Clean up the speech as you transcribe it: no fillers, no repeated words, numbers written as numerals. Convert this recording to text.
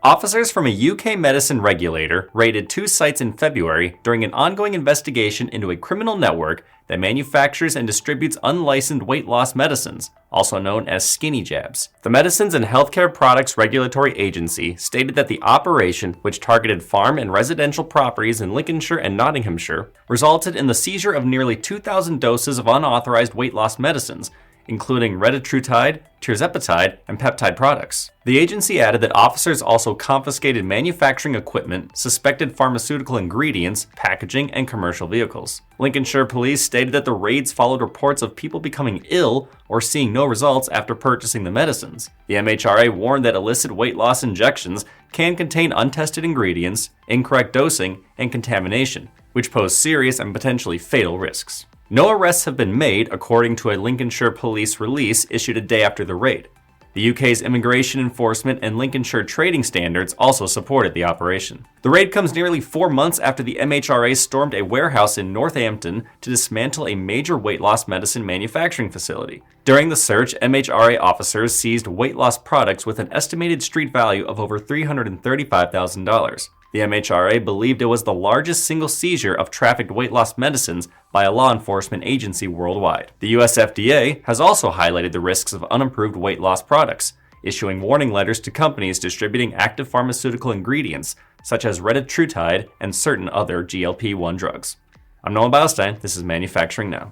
Officers from a UK medicine regulator raided 2 sites in February during an ongoing investigation into a criminal network that manufactures and distributes unlicensed weight loss medicines, also known as skinny jabs. The Medicines and Healthcare Products Regulatory Agency stated that the operation, which targeted farm and residential properties in Lincolnshire and Nottinghamshire, resulted in the seizure of nearly 2,000 doses of unauthorized weight loss medicines, including retatrutide, tirzepatide, and peptide products. The agency added that officers also confiscated manufacturing equipment, suspected pharmaceutical ingredients, packaging, and commercial vehicles. Lincolnshire police stated that the raids followed reports of people becoming ill or seeing no results after purchasing the medicines. The MHRA warned that illicit weight loss injections can contain untested ingredients, incorrect dosing, and contamination, which pose serious and potentially fatal risks. No arrests have been made, according to a Lincolnshire police release issued a day after the raid. The UK's immigration enforcement and Lincolnshire trading standards also supported the operation. The raid comes nearly 4 months after the MHRA stormed a warehouse in Northampton to dismantle a major weight loss medicine manufacturing facility. During the search, MHRA officers seized weight loss products with an estimated street value of over $335,000. The MHRA believed it was the largest single seizure of trafficked weight loss medicines by a law enforcement agency worldwide. The US FDA has also highlighted the risks of unapproved weight loss products, issuing warning letters to companies distributing active pharmaceutical ingredients such as retatrutide and certain other GLP-1 drugs. I'm Noah Beilstein. This is Manufacturing Now.